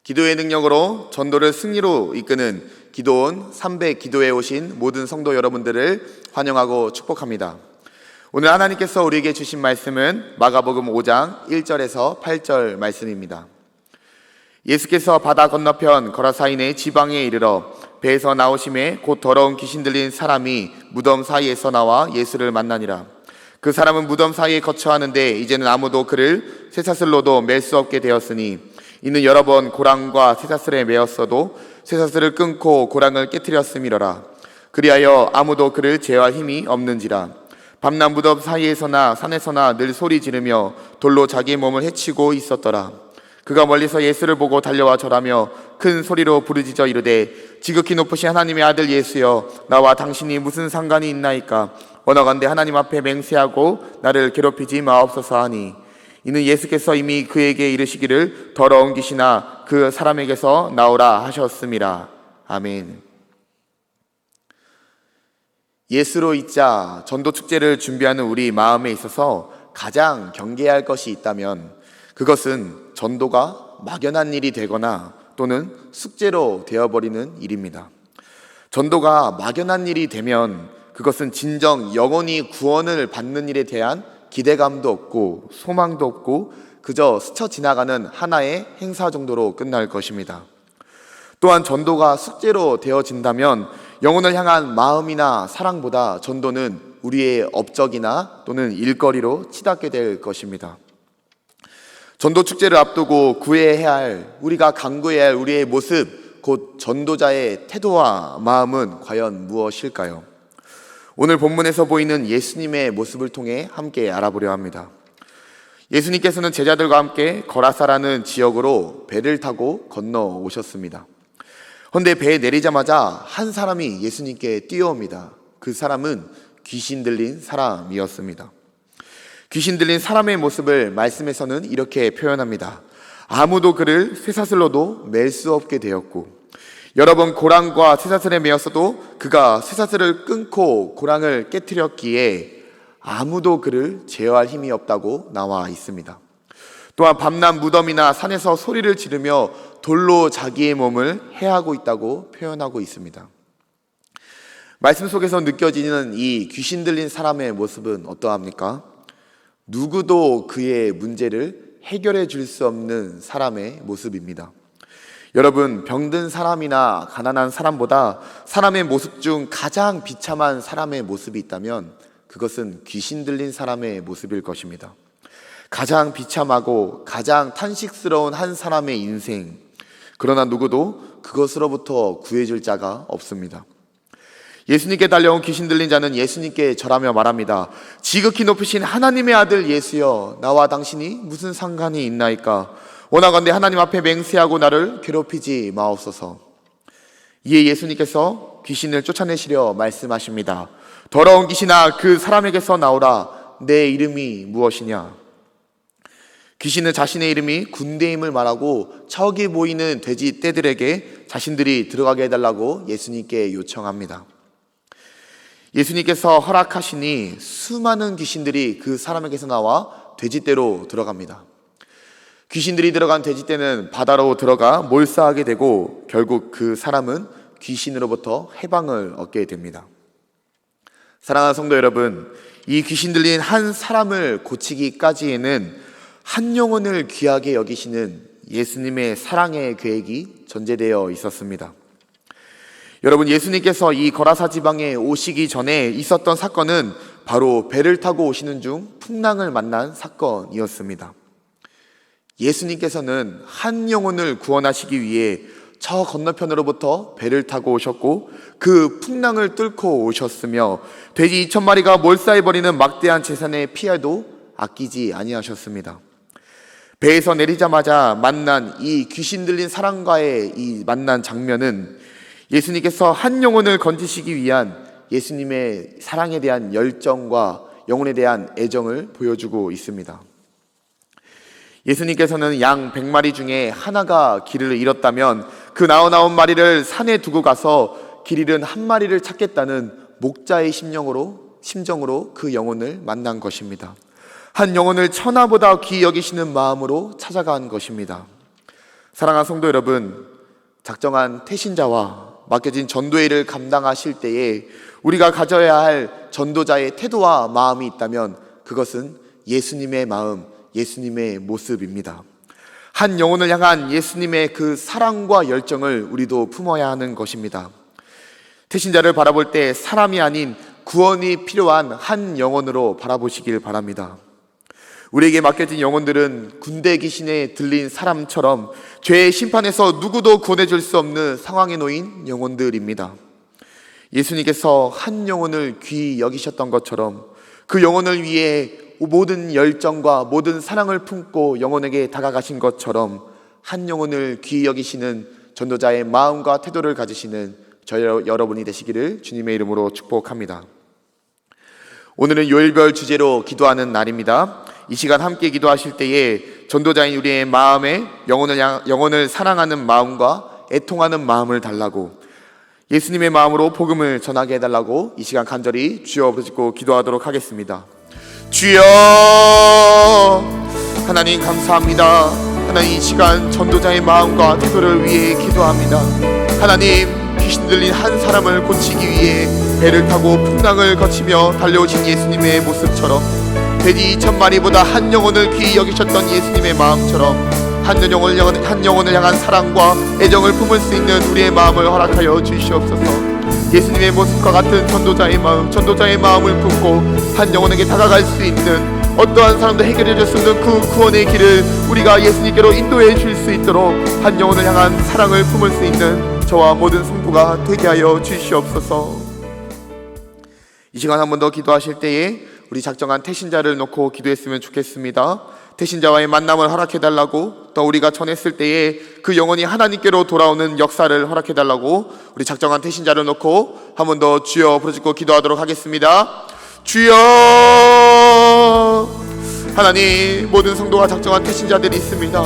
기도의 능력으로 전도를 승리로 이끄는 기도원 300 기도에 오신 모든 성도 여러분들을 환영하고 축복합니다. 오늘 하나님께서 우리에게 주신 말씀은 마가복음 5장 1절에서 8절 말씀입니다. 예수께서 바다 건너편 거라사인의 지방에 이르러 배에서 나오심에 곧 더러운 귀신 들린 사람이 무덤 사이에서 나와 예수를 만나니라. 그 사람은 무덤 사이에 거처하는데 이제는 아무도 그를 쇠사슬로도 맬 수 없게 되었으니 이는 여러 번 고랑과 쇠사슬에 매었어도 쇠사슬을 끊고 고랑을 깨뜨렸음이러라. 그리하여 아무도 그를 제어할 힘이 없는지라. 밤낮 무덤 사이에서나 산에서나 늘 소리 지르며 돌로 자기의 몸을 해치고 있었더라. 그가 멀리서 예수를 보고 달려와 절하며 큰 소리로 부르짖어 이르되 지극히 높으신 하나님의 아들 예수여, 나와 당신이 무슨 상관이 있나이까? 원하건대 하나님 앞에 맹세하고 나를 괴롭히지 마옵소서 하니, 이는 예수께서 이미 그에게 이르시기를 더러운 귀신아 그 사람에게서 나오라 하셨음이라. 아멘. 예수로 잇자 전도 축제를 준비하는 우리 마음에 있어서 가장 경계해야 할 것이 있다면 그것은 전도가 막연한 일이 되거나 또는 숙제로 되어버리는 일입니다. 전도가 막연한 일이 되면 그것은 진정 영혼이 구원을 받는 일에 대한 기대감도 없고 소망도 없고 그저 스쳐 지나가는 하나의 행사 정도로 끝날 것입니다. 또한 전도가 숙제로 되어진다면 영혼을 향한 마음이나 사랑보다 전도는 우리의 업적이나 또는 일거리로 치닫게 될 것입니다. 전도 축제를 앞두고 구해야 할, 우리가 강구해야 할 우리의 모습, 곧 전도자의 태도와 마음은 과연 무엇일까요? 오늘 본문에서 보이는 예수님의 모습을 통해 함께 알아보려 합니다. 예수님께서는 제자들과 함께 거라사라는 지역으로 배를 타고 건너오셨습니다. 그런데 배에 내리자마자 한 사람이 예수님께 뛰어옵니다. 그 사람은 귀신 들린 사람이었습니다. 귀신 들린 사람의 모습을 말씀에서는 이렇게 표현합니다. 아무도 그를 쇠사슬로도 맬 수 없게 되었고, 여러 번 고랑과 쇠사슬에 매었어도 그가 쇠사슬을 끊고 고랑을 깨뜨렸기에 아무도 그를 제어할 힘이 없다고 나와 있습니다. 또한 밤낮 무덤이나 산에서 소리를 지르며 돌로 자기의 몸을 해하고 있다고 표현하고 있습니다. 말씀 속에서 느껴지는 이 귀신 들린 사람의 모습은 어떠합니까? 누구도 그의 문제를 해결해 줄 수 없는 사람의 모습입니다. 여러분, 병든 사람이나 가난한 사람보다 사람의 모습 중 가장 비참한 사람의 모습이 있다면 그것은 귀신 들린 사람의 모습일 것입니다. 가장 비참하고 가장 탄식스러운 한 사람의 인생, 그러나 누구도 그것으로부터 구해줄 자가 없습니다. 예수님께 달려온 귀신 들린 자는 예수님께 절하며 말합니다. 지극히 높으신 하나님의 아들 예수여, 나와 당신이 무슨 상관이 있나이까? 원하건대 하나님 앞에 맹세하고 나를 괴롭히지 마옵소서. 이에 예수님께서 귀신을 쫓아내시려 말씀하십니다. 더러운 귀신아 그 사람에게서 나오라. 내 이름이 무엇이냐? 귀신은 자신의 이름이 군대임을 말하고 저기 보이는 돼지 떼들에게 자신들이 들어가게 해달라고 예수님께 요청합니다. 예수님께서 허락하시니 수많은 귀신들이 그 사람에게서 나와 돼지떼로 들어갑니다. 귀신들이 들어간 돼지떼는 바다로 들어가 몰사하게 되고 결국 그 사람은 귀신으로부터 해방을 얻게 됩니다. 사랑하는 성도 여러분, 이 귀신 들린 한 사람을 고치기까지에는 한 영혼을 귀하게 여기시는 예수님의 사랑의 계획이 전제되어 있었습니다. 여러분, 예수님께서 이 거라사 지방에 오시기 전에 있었던 사건은 바로 배를 타고 오시는 중 풍랑을 만난 사건이었습니다. 예수님께서는 한 영혼을 구원하시기 위해 저 건너편으로부터 배를 타고 오셨고 그 풍랑을 뚫고 오셨으며 돼지 2,000마리가 몰사해버리는 막대한 재산의 피해도 아끼지 아니하셨습니다. 배에서 내리자마자 만난 이 귀신 들린 사람과의 이 만난 장면은 예수님께서 한 영혼을 건지시기 위한 예수님의 사랑에 대한 열정과 영혼에 대한 애정을 보여주고 있습니다. 예수님께서는 양 100마리 중에 하나가 길을 잃었다면 그 나온 마리를 산에 두고 가서 길 잃은 한 마리를 찾겠다는 목자의 심정으로 그 영혼을 만난 것입니다. 한 영혼을 천하보다 귀히 여기시는 마음으로 찾아간 것입니다. 사랑하는 성도 여러분, 작정한 태신자와 맡겨진 전도의 일을 감당하실 때에 우리가 가져야 할 전도자의 태도와 마음이 있다면 그것은 예수님의 마음, 예수님의 모습입니다. 한 영혼을 향한 예수님의 그 사랑과 열정을 우리도 품어야 하는 것입니다. 태신자를 바라볼 때 사람이 아닌 구원이 필요한 한 영혼으로 바라보시길 바랍니다. 우리에게 맡겨진 영혼들은 군대 귀신에 들린 사람처럼 죄의 심판에서 누구도 구원해줄 수 없는 상황에 놓인 영혼들입니다. 예수님께서 한 영혼을 귀히 여기셨던 것처럼 그 영혼을 위해 모든 열정과 모든 사랑을 품고 영혼에게 다가가신 것처럼 한 영혼을 귀히 여기시는 전도자의 마음과 태도를 가지시는 여러분이 되시기를 주님의 이름으로 축복합니다. 오늘은 요일별 주제로 기도하는 날입니다. 이 시간 함께 기도하실 때에 전도자인 우리의 마음에 영혼을 사랑하는 마음과 애통하는 마음을 달라고, 예수님의 마음으로 복음을 전하게 해달라고 이 시간 간절히 주여 부르짖고 기도하도록 하겠습니다. 주여, 하나님 감사합니다. 하나님, 이 시간 전도자의 마음과 태도를 위해 기도합니다. 하나님, 귀신 들린 한 사람을 고치기 위해 배를 타고 풍랑을 거치며 달려오신 예수님의 모습처럼, 돼지 2,000마리보다 한 영혼을 귀히 여기셨던 예수님의 마음처럼 한 영혼을 향한 사랑과 애정을 품을 수 있는 우리의 마음을 허락하여 주시옵소서. 예수님의 모습과 같은 전도자의 마음을 품고 한 영혼에게 다가갈 수 있는, 어떠한 사람도 해결해 줄 수 없는 그 구원의 길을 우리가 예수님께로 인도해 줄 수 있도록 한 영혼을 향한 사랑을 품을 수 있는 저와 모든 성도가 되게 하여 주시옵소서. 이 시간 한 번 더 기도하실 때에 우리 작정한 태신자를 놓고 기도했으면 좋겠습니다. 태신자와의 만남을 허락해달라고, 또 우리가 전했을 때에 그 영혼이 하나님께로 돌아오는 역사를 허락해달라고 우리 작정한 태신자를 놓고 한 번 더 주여 부르짖고 기도하도록 하겠습니다. 주여, 하나님, 모든 성도가 작정한 태신자들이 있습니다.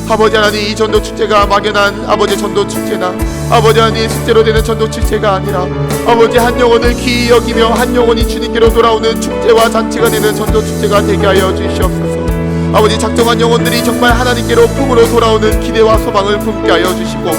아버지 하나님, 이 전도 축제가 막연한 아버지 전도 축제나 아버지 하나님 숙제로 되는 전도 축제가 아니라 아버지 한 영혼을 귀히 여기며 한 영혼이 주님께로 돌아오는 축제와 잔치가 되는 전도 축제가 되게 하여 주시옵소서. 아버지, 작정한 영혼들이 정말 하나님께로 품으로 돌아오는 기대와 소망을 품게 하여 주시고,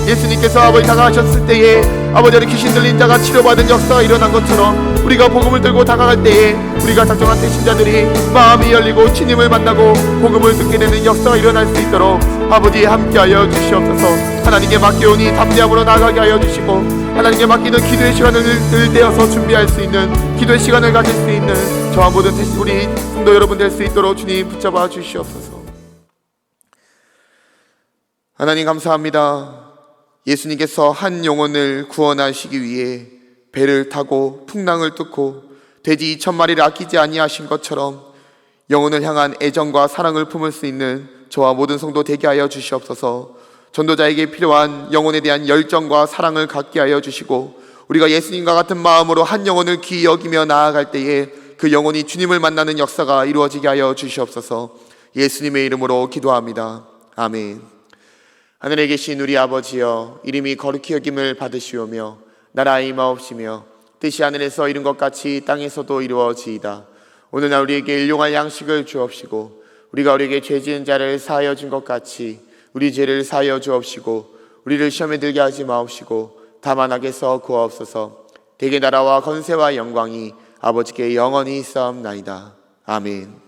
예수님께서 아버지 다가가셨을 때에 아버지 안에 귀신 들린 자가 치료받은 역사가 일어난 것처럼 우리가 복음을 들고 다가갈 때에 우리가 작정한 태신자들이 마음이 열리고 주님을 만나고 복음을 듣게 되는 역사가 일어날 수 있도록 아버지 함께하여 주시옵소서. 하나님께 맡겨오니 담대함으로 나아가게 하여 주시고, 하나님께 맡기는 기도의 시간을 늘 떼어서 준비할 수 있는 기도의 시간을 가질 수 있는 저와 모든 우리 성도 여러분 될 수 있도록 주님 붙잡아 주시옵소서. 하나님 감사합니다. 예수님께서 한 영혼을 구원하시기 위해 배를 타고 풍랑을 뚫고 돼지 2,000마리를 아끼지 아니하신 것처럼 영혼을 향한 애정과 사랑을 품을 수 있는 저와 모든 성도 되게 하여 주시옵소서. 전도자에게 필요한 영혼에 대한 열정과 사랑을 갖게 하여 주시고, 우리가 예수님과 같은 마음으로 한 영혼을 귀히 여기며 나아갈 때에 그 영혼이 주님을 만나는 역사가 이루어지게 하여 주시옵소서. 예수님의 이름으로 기도합니다. 아멘. 하늘에 계신 우리 아버지여, 이름이 거룩히 여김을 받으시오며 나라의 임하옵시며 뜻이 하늘에서 이룬 것 같이 땅에서도 이루어지이다. 오늘날 우리에게 일용할 양식을 주옵시고, 우리가 우리에게 죄 지은 자를 사하여 준 것 같이 우리 죄를 사하여 주옵시고, 우리를 시험에 들게 하지 마옵시고 다만 악에서 구하옵소서. 대개 나라와 권세와 영광이 아버지께 영원히 있사옵나이다. 아멘.